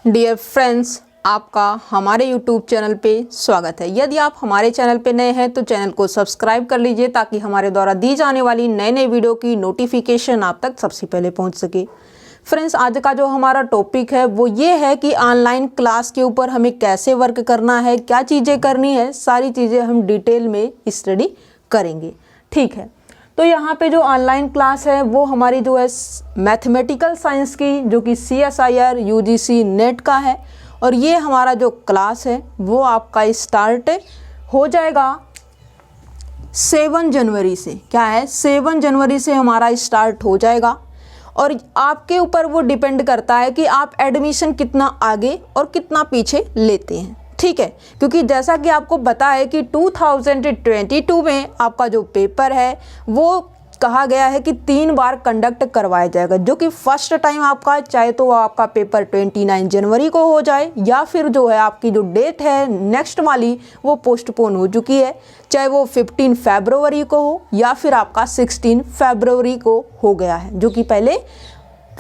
Dear friends, आपका हमारे YouTube channel पे स्वागत है। यदि आप हमारे चैनल पे नए हैं तो चैनल को सब्सक्राइब कर लीजिए ताकि हमारे द्वारा दी जाने वाली नए वीडियो की नोटिफिकेशन आप तक सबसे पहले पहुंच सके। फ्रेंड्स, आज का जो हमारा टॉपिक है वो ये है कि ऑनलाइन क्लास के ऊपर हमें कैसे वर्क करना है, क्या चीज़ें करनी है, सारी चीज़ें हम डिटेल में स्टडी करेंगे। ठीक है, तो यहाँ पे जो ऑनलाइन क्लास है वो हमारी जो है मैथमेटिकल साइंस की, जो कि CSIR UGC नेट का है। और ये हमारा जो क्लास है वो आपका स्टार्ट हो जाएगा 7 जनवरी से। क्या है, 7 जनवरी से हमारा स्टार्ट हो जाएगा। और आपके ऊपर वो डिपेंड करता है कि आप एडमिशन कितना आगे और कितना पीछे लेते हैं। ठीक है, क्योंकि जैसा कि आपको पता है कि 2022 में आपका जो पेपर है वो कहा गया है कि 3 बार कंडक्ट करवाया जाएगा, जो कि फर्स्ट टाइम आपका चाहे तो आपका पेपर 29 जनवरी को हो जाए या फिर जो है आपकी जो डेट है नेक्स्ट वाली वो पोस्टपोन हो चुकी है, चाहे वो 15 फरवरी को हो या फिर आपका 16 फरवरी को हो गया है, जो कि पहले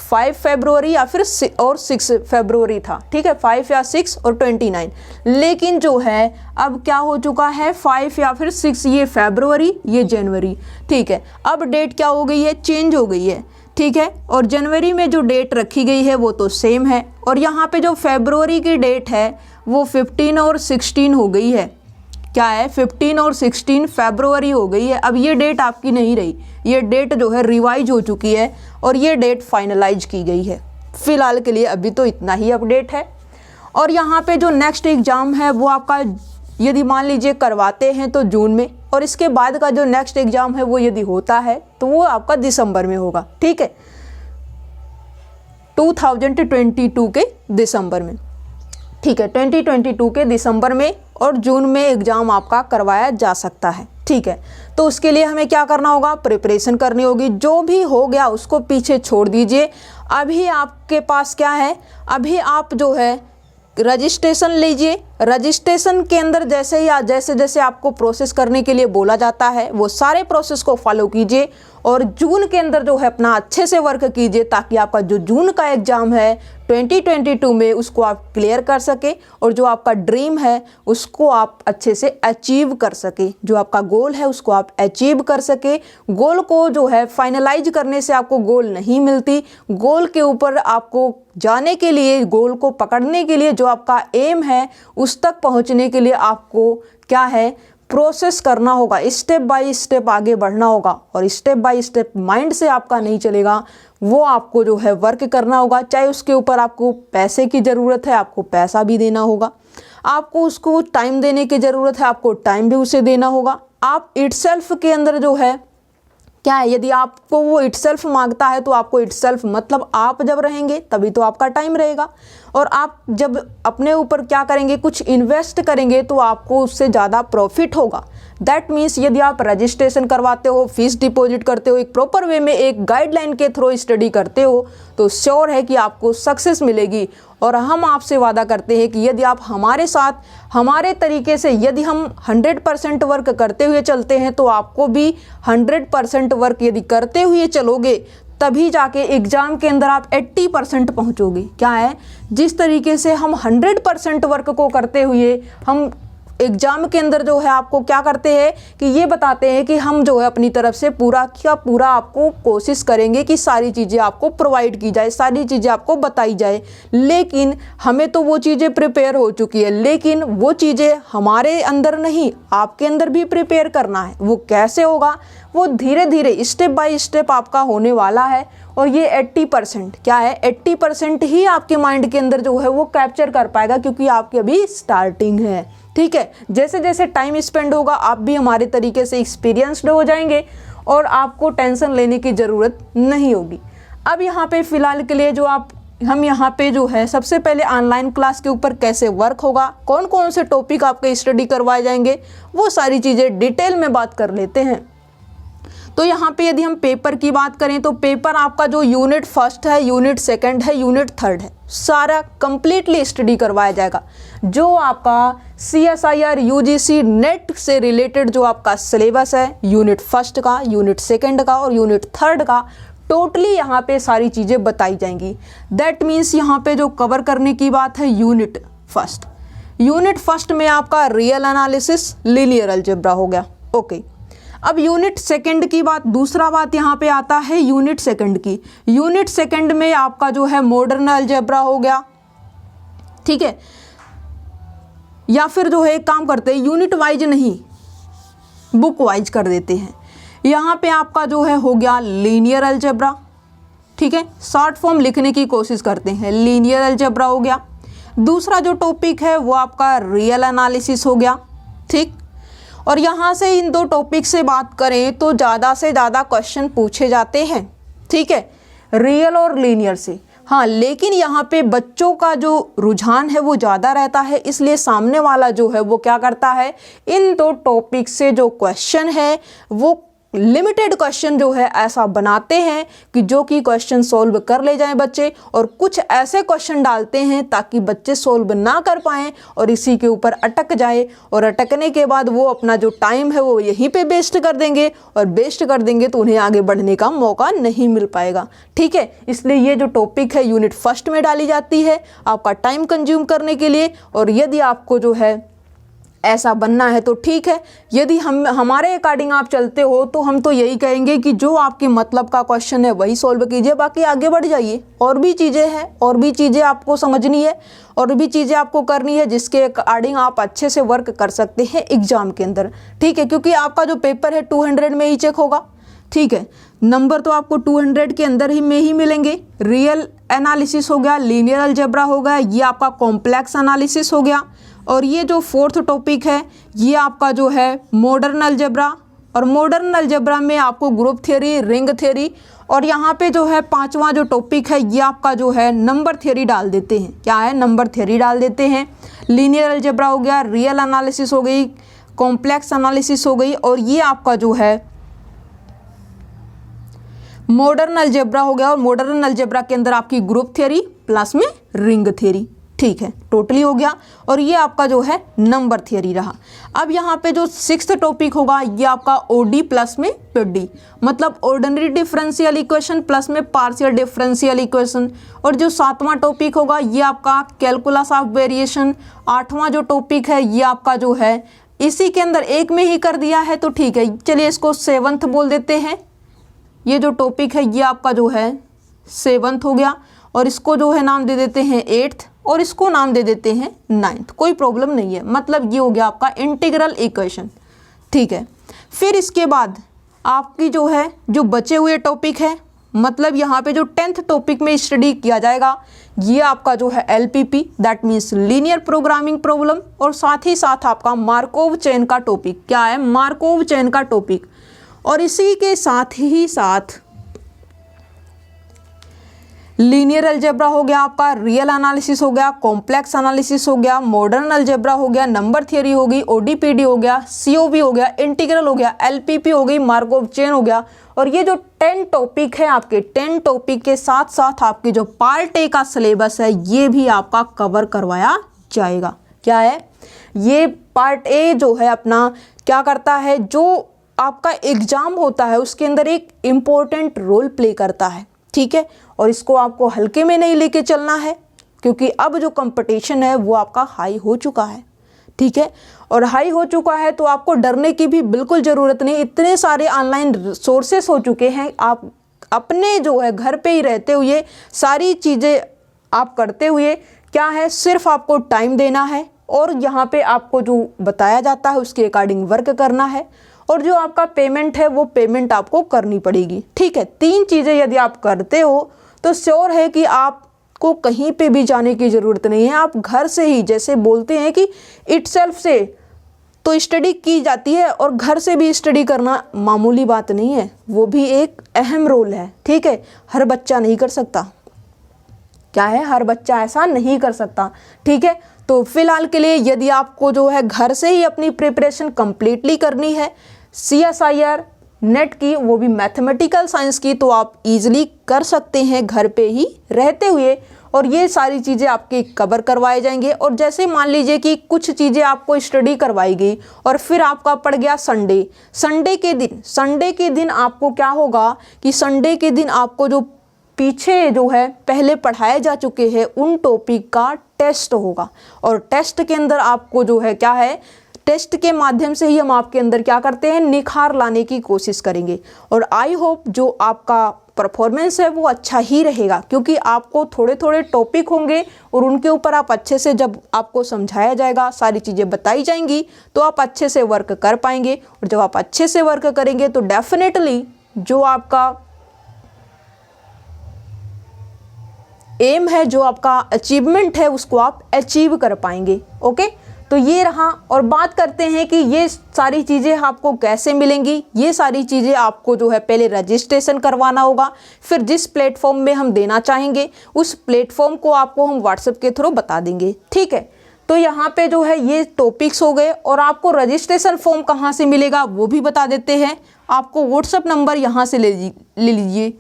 5 फरवरी या फिर 6 फरवरी था। ठीक है, 5 या 6 और 29। लेकिन जो है अब क्या हो चुका है, 5 या फिर 6 ये फरवरी, ये जनवरी। ठीक है, अब डेट क्या हो गई है, चेंज हो गई है। ठीक है, और जनवरी में जो डेट रखी गई है वो तो सेम है, और यहाँ पे जो फरवरी की डेट है वो 15 और 16 हो गई है। क्या है, 15 और 16 फरवरी हो गई है। अब ये डेट आपकी नहीं रही, ये डेट जो है रिवाइज हो चुकी है और ये डेट फाइनलाइज की गई है। फिलहाल के लिए अभी तो इतना ही अपडेट है। और यहाँ पे जो नेक्स्ट एग्ज़ाम है वो आपका यदि मान लीजिए करवाते हैं तो जून में, और इसके बाद का जो नेक्स्ट एग्ज़ाम है वो यदि होता है तो वो आपका दिसंबर में होगा। ठीक है, 2022 के दिसंबर में। ठीक है, 2022 के दिसंबर में और जून में एग्ज़ाम आपका करवाया जा सकता है। ठीक है, तो उसके लिए हमें क्या करना होगा, प्रिपरेशन करनी होगी। जो भी हो गया उसको पीछे छोड़ दीजिए। अभी आपके पास क्या है, अभी आप जो है रजिस्ट्रेशन लीजिए। रजिस्ट्रेशन के अंदर जैसे जैसे आपको प्रोसेस करने के लिए बोला जाता है वो सारे प्रोसेस को फॉलो कीजिए, और जून के अंदर जो है अपना अच्छे से वर्क कीजिए ताकि आपका जो जून का एग्ज़ाम है 2022 में उसको आप क्लियर कर सके, और जो आपका ड्रीम है उसको आप अच्छे से अचीव कर सके। जो आपका गोल है उसको आप अचीव कर सके। गोल को जो है फाइनलाइज करने से आपको गोल नहीं मिलती। गोल के ऊपर आपको जाने के लिए, गोल को पकड़ने के लिए, जो आपका एम है उस तक पहुंचने के लिए आपको क्या है, प्रोसेस करना होगा, स्टेप बाय स्टेप आगे बढ़ना होगा। और स्टेप बाय स्टेप माइंड से आपका नहीं चलेगा, वो आपको जो है वर्क करना होगा। चाहे उसके ऊपर आपको पैसे की ज़रूरत है, आपको पैसा भी देना होगा। आपको उसको टाइम देने की ज़रूरत है, आपको टाइम भी उसे देना होगा। आप इटसेल्फ के अंदर जो है क्या है, यदि आपको वो इटसेल्फ मांगता है तो आपको इटसेल्फ मतलब आप जब रहेंगे तभी तो आपका टाइम रहेगा। और आप जब अपने ऊपर क्या करेंगे, कुछ इन्वेस्ट करेंगे तो आपको उससे ज़्यादा प्रॉफिट होगा। दैट मीन्स यदि आप रजिस्ट्रेशन करवाते हो, फीस डिपॉजिट करते हो, एक प्रॉपर वे में एक गाइडलाइन के थ्रू स्टडी करते हो तो श्योर है कि आपको सक्सेस मिलेगी। और हम आपसे वादा करते हैं कि यदि आप हमारे साथ हमारे तरीके से यदि हम 100% वर्क करते हुए चलते हैं तो आपको भी 100% वर्क यदि करते हुए चलोगे तभी जाके एग्ज़ाम के अंदर आप 80% पहुँचोगे। क्या है, जिस तरीके से हम 100% वर्क को करते हुए हम एग्ज़ाम के अंदर जो है आपको क्या करते हैं कि ये बताते हैं कि हम जो है अपनी तरफ से पूरा क्या पूरा आपको कोशिश करेंगे कि सारी चीज़ें आपको प्रोवाइड की जाए, सारी चीज़ें आपको बताई जाए। लेकिन हमें तो वो चीज़ें प्रिपेयर हो चुकी है, लेकिन वो चीज़ें हमारे अंदर नहीं, आपके अंदर भी प्रिपेयर करना है। वो कैसे होगा, वो धीरे धीरे स्टेप बाय स्टेप आपका होने वाला है। और ये 80% क्या है, 80% ही आपके माइंड के अंदर जो है वो कैप्चर कर पाएगा, क्योंकि आपकी अभी स्टार्टिंग है। ठीक है, जैसे जैसे टाइम स्पेंड होगा आप भी हमारे तरीके से एक्सपीरियंस्ड हो जाएंगे और आपको टेंशन लेने की ज़रूरत नहीं होगी। अब यहाँ पे फ़िलहाल के लिए हम यहाँ पे जो है सबसे पहले ऑनलाइन क्लास के ऊपर कैसे वर्क होगा, कौन कौन से टॉपिक आपके स्टडी करवाए जाएंगे, वो सारी चीज़ें डिटेल में बात कर लेते हैं। तो यहाँ पे यदि हम पेपर की बात करें तो पेपर आपका जो यूनिट फर्स्ट है, यूनिट सेकंड है, यूनिट थर्ड है, सारा कंप्लीटली स्टडी करवाया जाएगा। जो आपका CSIR UGC नेट से रिलेटेड जो आपका सिलेबस है यूनिट फर्स्ट का, यूनिट सेकंड का और यूनिट थर्ड का, टोटली यहाँ पे सारी चीज़ें बताई जाएंगी। दैट मीन्स यहाँ पे जो कवर करने की बात है यूनिट फर्स्ट, यूनिट फर्स्ट में आपका रियल एनालिसिस, लीनियर अलजेब्रा हो गया। ओके, अब यूनिट सेकंड की बात, दूसरा बात यहाँ पे आता है यूनिट सेकंड की। यूनिट सेकंड में आपका जो है मॉडर्न अलजेब्रा हो गया, ठीक है, या फिर जो है एक काम करते हैं यूनिट वाइज नहीं बुक वाइज कर देते हैं। यहाँ पे आपका जो है हो गया लीनियर अलजेब्रा, ठीक है, शॉर्ट फॉर्म लिखने की कोशिश करते हैं, लीनियर अलजेब्रा हो गया। दूसरा जो टॉपिक है वो आपका रियल एनालिसिस हो गया, ठीक। और यहाँ से इन दो टॉपिक से बात करें तो ज़्यादा से ज़्यादा क्वेश्चन पूछे जाते हैं, ठीक है, रियल और लीनियर से। हाँ, लेकिन यहाँ पे बच्चों का जो रुझान है वो ज़्यादा रहता है, इसलिए सामने वाला जो है वो क्या करता है, इन दो टॉपिक से जो क्वेश्चन है वो लिमिटेड क्वेश्चन जो है ऐसा बनाते हैं कि जो कि क्वेश्चन सॉल्व कर ले जाएं बच्चे, और कुछ ऐसे क्वेश्चन डालते हैं ताकि बच्चे सॉल्व ना कर पाएँ और इसी के ऊपर अटक जाए, और अटकने के बाद वो अपना जो टाइम है वो यहीं पे वेस्ट कर देंगे, और वेस्ट कर देंगे तो उन्हें आगे बढ़ने का मौका नहीं मिल पाएगा, ठीक है। इसलिए ये जो टॉपिक है यूनिट फर्स्ट में डाली जाती है आपका टाइम कंज्यूम करने के लिए, और यदि आपको जो है ऐसा बनना है तो ठीक है, यदि हमारे अकॉर्डिंग आप चलते हो तो हम तो यही कहेंगे कि जो आपके मतलब का क्वेश्चन है वही सॉल्व कीजिए, बाकी आगे बढ़ जाइए। और भी चीज़ें हैं, और भी चीज़ें आपको समझनी है, और भी चीज़ें आपको करनी है जिसके अकॉर्डिंग आप अच्छे से वर्क कर सकते हैं एग्जाम के अंदर, ठीक है, क्योंकि आपका जो पेपर है 200 में ही चेक होगा, ठीक है, नंबर तो आपको 200 के अंदर ही में ही मिलेंगे। रियल एनालिसिस हो गया, लीनियर अलजेब्रा हो गया, ये आपका कॉम्प्लेक्स एनालिसिस हो गया, और ये जो फोर्थ टॉपिक है ये आपका जो है मॉडर्न अलजेब्रा, और मॉडर्न अलजेब्रा में आपको ग्रुप थ्योरी, रिंग थ्योरी, और यहाँ पे जो है पांचवा जो टॉपिक है ये आपका जो है नंबर थ्योरी डाल देते हैं। क्या है, नंबर थ्योरी डाल देते हैं। लीनियर अलजेब्रा हो गया, रियल एनालिसिस हो गई, कॉम्प्लेक्स एनालिसिस हो गई, और ये आपका जो है मॉडर्न अलजेब्रा हो गया, और मॉडर्न अलजेब्रा के अंदर आपकी ग्रुप थ्योरी प्लस में रिंग थ्योरी, ठीक है, टोटली हो गया। और ये आपका जो है नंबर थ्योरी रहा। अब यहाँ पे जो सिक्स्थ टॉपिक होगा ये आपका ओडी प्लस में पीडी, मतलब ऑर्डिनरी डिफरेंशियल इक्वेशन प्लस में पार्शियल डिफरेंशियल इक्वेशन। और जो सातवां टॉपिक होगा ये आपका कैलकुलस ऑफ वेरिएशन। आठवां जो टॉपिक है ये आपका जो है इसी के अंदर एक में ही कर दिया है तो ठीक है, चलिए इसको सेवंथ बोल देते हैं। ये जो टॉपिक है ये आपका जो है सेवंथ हो गया, और इसको जो है नाम दे देते हैं एट्थ, और इसको नाम दे देते हैं नाइन्थ, कोई प्रॉब्लम नहीं है। मतलब ये हो गया आपका इंटीग्रल इक्वेशन, ठीक है। फिर इसके बाद आपकी जो है जो बचे हुए टॉपिक है, मतलब यहाँ पे जो 10th टॉपिक में स्टडी किया जाएगा ये आपका जो है LPP, that means linear programming problem, और साथ ही साथ आपका मार्कोव चेन का टॉपिक। क्या है, मार्कोव चेन का टॉपिक। और इसी के साथ ही साथ लीनियर अलजेब्रा हो गया आपका, रियल एनालिसिस हो गया, कॉम्प्लेक्स एनालिसिस हो गया, मॉडर्न अलजेब्रा हो गया, नंबर थ्योरी हो गई, ODPD हो गया, COV हो गया, इंटीग्रल हो गया, LPP हो गई, मार्कोव चेन हो गया। और ये जो 10 टॉपिक है आपके, 10 टॉपिक के साथ साथ आपके जो पार्ट ए का सिलेबस है ये भी आपका कवर करवाया जाएगा। क्या है, ये पार्ट ए जो है अपना क्या करता है, जो आपका एग्जाम होता है उसके अंदर एक इम्पोर्टेंट रोल प्ले करता है, ठीक है। और इसको आपको हल्के में नहीं लेके चलना है, क्योंकि अब जो कंपटीशन है वो आपका हाई हो चुका है, ठीक है। और हाई हो चुका है तो आपको डरने की भी बिल्कुल ज़रूरत नहीं। इतने सारे ऑनलाइन सोर्सेस हो चुके हैं, आप अपने जो है घर पे ही रहते हुए सारी चीज़ें आप करते हुए क्या है, सिर्फ आपको टाइम देना है, और यहाँ पे आपको जो बताया जाता है उसके अकॉर्डिंग वर्क करना है, और जो आपका पेमेंट है वो पेमेंट आपको करनी पड़ेगी, ठीक है। 3 चीज़ें यदि आप करते हो तो श्योर है कि आपको कहीं पे भी जाने की ज़रूरत नहीं है। आप घर से ही, जैसे बोलते हैं कि इटसेल्फ से तो स्टडी की जाती है, और घर से भी स्टडी करना मामूली बात नहीं है, वो भी एक अहम रोल है, ठीक है। हर बच्चा नहीं कर सकता, क्या है, हर बच्चा ऐसा नहीं कर सकता, ठीक है। तो फिलहाल के लिए यदि आपको जो है घर से ही अपनी प्रिपरेशन कंप्लीटली करनी है CSIR नेट की, वो भी मैथमेटिकल साइंस की, तो आप इजीली कर सकते हैं घर पे ही रहते हुए। और ये सारी चीज़ें आपके कवर करवाए जाएंगे। और जैसे मान लीजिए कि कुछ चीज़ें आपको स्टडी करवाई गई और फिर आपका पड़ गया संडे के दिन आपको क्या होगा कि संडे के दिन आपको जो पीछे जो है पहले पढ़ाए जा चुके हैं उन टॉपिक का टेस्ट होगा। और टेस्ट के अंदर आपको जो है क्या है, टेस्ट के माध्यम से ही हम आपके अंदर क्या करते हैं, निखार लाने की कोशिश करेंगे। और आई होप जो आपका परफॉर्मेंस है वो अच्छा ही रहेगा, क्योंकि आपको थोड़े थोड़े टॉपिक होंगे और उनके ऊपर आप अच्छे से, जब आपको समझाया जाएगा, सारी चीज़ें बताई जाएंगी, तो आप अच्छे से वर्क कर पाएंगे। और जब आप अच्छे से वर्क करेंगे तो डेफिनेटली जो आपका एम है, जो आपका अचीवमेंट है, उसको आप अचीव कर पाएंगे। ओके, तो ये रहा। और बात करते हैं कि ये सारी चीज़ें आपको कैसे मिलेंगी। ये सारी चीज़ें आपको जो है पहले रजिस्ट्रेशन करवाना होगा, फिर जिस प्लेटफॉर्म में हम देना चाहेंगे उस प्लेटफॉर्म को आपको हम व्हाट्सएप के थ्रू बता देंगे। ठीक है, तो यहाँ पे जो है ये टॉपिक्स हो गए। और आपको रजिस्ट्रेशन फॉर्म कहाँ से मिलेगा वो भी बता देते हैं। आपको व्हाट्सएप नंबर यहाँ से ले लीजिए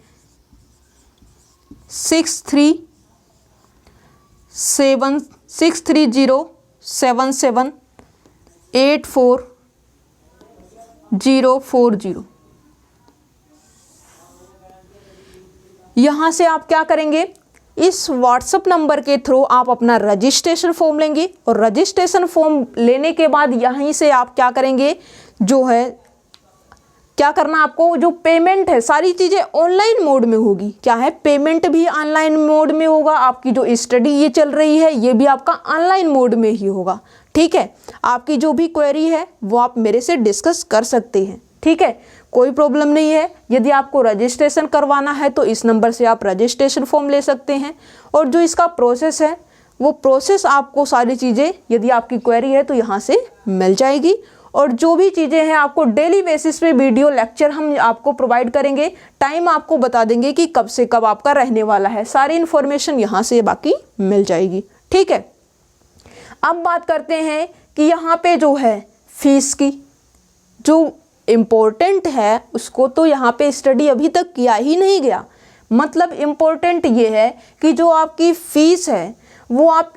6367784040। यहाँ से आप क्या करेंगे, इस व्हाट्सएप नंबर के थ्रू आप अपना रजिस्ट्रेशन फॉर्म लेंगे। और रजिस्ट्रेशन फॉर्म लेने के बाद यहीं से आप क्या करेंगे, जो है क्या करना आपको, जो पेमेंट है सारी चीज़ें ऑनलाइन मोड में होगी। क्या है, पेमेंट भी ऑनलाइन मोड में होगा। आपकी जो स्टडी ये चल रही है ये भी आपका ऑनलाइन मोड में ही होगा। ठीक है, आपकी जो भी क्वेरी है वो आप मेरे से डिस्कस कर सकते हैं। ठीक है, कोई प्रॉब्लम नहीं है। यदि आपको रजिस्ट्रेशन करवाना है तो इस नंबर से आप रजिस्ट्रेशन फॉर्म ले सकते हैं। और जो इसका प्रोसेस है वो प्रोसेस आपको सारी चीज़ें, यदि आपकी क्वेरी है तो यहाँ से मिल जाएगी। और जो भी चीज़ें हैं आपको डेली बेसिस पे वीडियो लेक्चर हम आपको प्रोवाइड करेंगे। टाइम आपको बता देंगे कि कब से कब आपका रहने वाला है। सारी इन्फॉर्मेशन यहाँ से बाकी मिल जाएगी। ठीक है, अब बात करते हैं कि यहाँ पे जो है फीस की, जो इम्पोर्टेंट है उसको तो यहाँ पे स्टडी अभी तक किया ही नहीं गया। मतलब इम्पोर्टेंट ये है कि जो आपकी फ़ीस है वो आप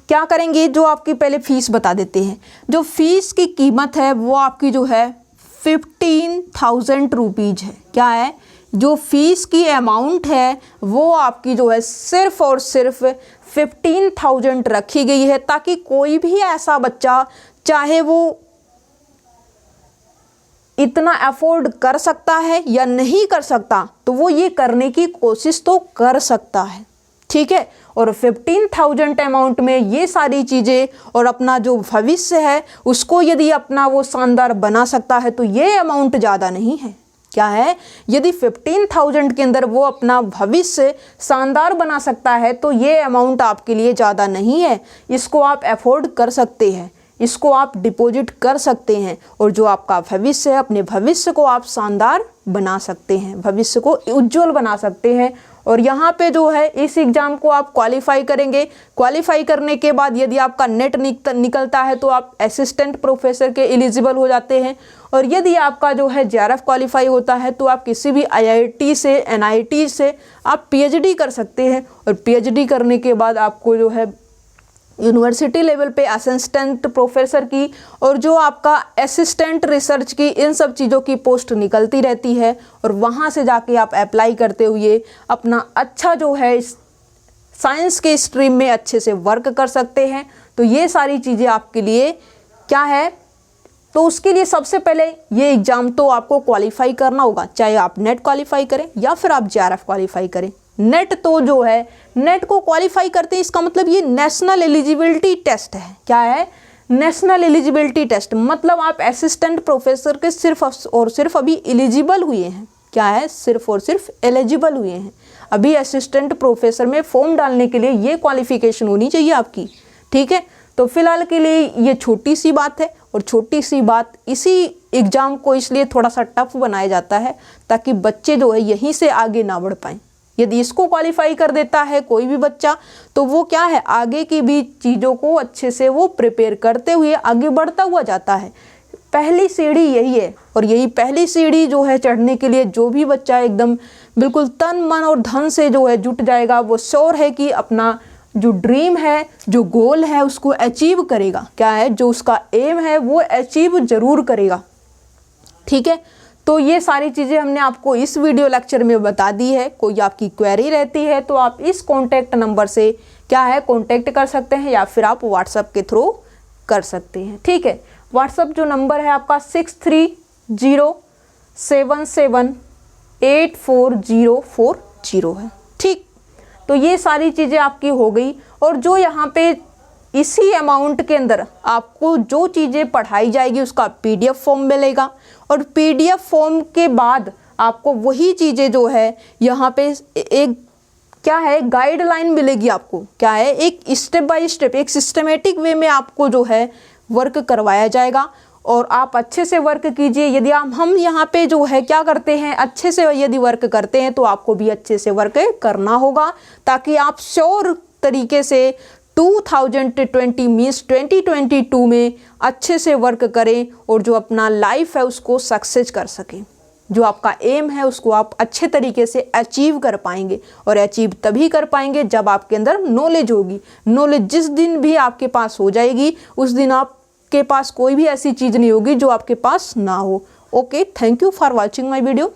क्या करेंगे, जो आपकी पहले फ़ीस बता देते हैं। जो फ़ीस की कीमत है वो आपकी जो है 15,000 रुपीज़ है। क्या है, जो फ़ीस की अमाउंट है वो आपकी जो है सिर्फ़ और सिर्फ 15,000 रखी गई है, ताकि कोई भी ऐसा बच्चा, चाहे वो इतना अफोर्ड कर सकता है या नहीं कर सकता, तो वो ये करने की कोशिश तो कर सकता है। ठीक है, और 15,000 अमाउंट में ये सारी चीज़ें और अपना जो भविष्य है उसको यदि अपना वो शानदार बना सकता है तो ये अमाउंट ज़्यादा नहीं है। क्या है, यदि 15,000 के अंदर वो अपना भविष्य शानदार बना सकता है तो ये अमाउंट आपके लिए ज़्यादा नहीं है। इसको आप अफोर्ड कर सकते हैं, इसको आप डिपॉजिट कर सकते हैं। और जो आपका भविष्य है, अपने भविष्य को आप शानदार बना सकते हैं, भविष्य को उज्जवल बना सकते हैं। और यहाँ पे जो है इस एग्ज़ाम को आप क्वालिफाई करेंगे। क्वालिफाई करने के बाद यदि आपका नेट निकलता है तो आप असिस्टेंट प्रोफेसर के एलिजिबल हो जाते हैं। और यदि आपका जो है JRF क्वालिफाई होता है तो आप किसी भी IIT से, NIT से आप PhD कर सकते हैं। और PhD करने के बाद आपको जो है यूनिवर्सिटी लेवल पे असिस्टेंट प्रोफेसर की और जो आपका असिस्टेंट रिसर्च की, इन सब चीज़ों की पोस्ट निकलती रहती है। और वहाँ से जाके आप अप्लाई करते हुए अपना अच्छा जो है साइंस के स्ट्रीम में अच्छे से वर्क कर सकते हैं। तो ये सारी चीज़ें आपके लिए क्या है, तो उसके लिए सबसे पहले ये एग्ज़ाम तो आपको क्वालिफाई करना होगा, चाहे आप नेट क्वालिफाई करें या फिर आप JRF क्वालिफाई करें। नेट तो जो है, नेट को क्वालिफाई करते हैं, इसका मतलब ये नेशनल एलिजिबिलिटी टेस्ट है। क्या है, नेशनल एलिजिबिलिटी टेस्ट। मतलब आप असिस्टेंट प्रोफेसर के सिर्फ और सिर्फ अभी एलिजिबल हुए हैं। क्या है, सिर्फ और सिर्फ एलिजिबल हुए हैं। अभी असिस्टेंट प्रोफेसर में फॉर्म डालने के लिए ये क्वालिफिकेशन होनी चाहिए आपकी। ठीक है, तो फिलहाल के लिए ये छोटी सी बात है। और छोटी सी बात, इसी एग्ज़ाम को इसलिए थोड़ा सा टफ बनाया जाता है ताकि बच्चे जो है यहीं से आगे ना बढ़ पाएँ। यदि इसको क्वालिफाई कर देता है कोई भी बच्चा तो वो क्या है, आगे की भी चीज़ों को अच्छे से वो प्रिपेयर करते हुए आगे बढ़ता हुआ जाता है। पहली सीढ़ी यही है। और यही पहली सीढ़ी जो है चढ़ने के लिए जो भी बच्चा एकदम बिल्कुल तन मन और धन से जो है जुट जाएगा, वो श्योर है कि अपना जो ड्रीम है, जो गोल है, उसको अचीव करेगा। क्या है, जो उसका एम है वो अचीव जरूर करेगा। ठीक है, तो ये सारी चीज़ें हमने आपको इस वीडियो लेक्चर में बता दी है। कोई आपकी क्वेरी रहती है तो आप इस कॉन्टैक्ट नंबर से क्या है कॉन्टैक्ट कर सकते हैं, या फिर आप व्हाट्सएप के थ्रू कर सकते हैं। ठीक है, व्हाट्सएप जो नंबर है आपका 6307784040 है। ठीक, तो ये सारी चीज़ें आपकी हो गई। और जो यहाँ पे इसी अमाउंट के अंदर आपको जो चीज़ें पढ़ाई जाएगी उसका PDF फॉर्म मिलेगा, और PDF फॉर्म के बाद आपको वही चीज़ें जो है यहाँ पे एक क्या है गाइडलाइन मिलेगी आपको। क्या है, एक स्टेप बाय स्टेप, एक सिस्टमेटिक वे में आपको जो है वर्क करवाया जाएगा, और आप अच्छे से वर्क कीजिए। यदि हम यहाँ पे जो है क्या करते हैं, अच्छे से यदि वर्क करते हैं तो आपको भी अच्छे से वर्क करना होगा, ताकि आप श्योर तरीके से 2020 मीन्स 2022 में अच्छे से वर्क करें और जो अपना लाइफ है उसको सक्सेस कर सकें। जो आपका एम है उसको आप अच्छे तरीके से अचीव कर पाएंगे, और अचीव तभी कर पाएंगे जब आपके अंदर नॉलेज होगी। नॉलेज जिस दिन भी आपके पास हो जाएगी उस दिन आपके पास कोई भी ऐसी चीज़ नहीं होगी जो आपके पास ना हो। Okay, thank you for watching my video.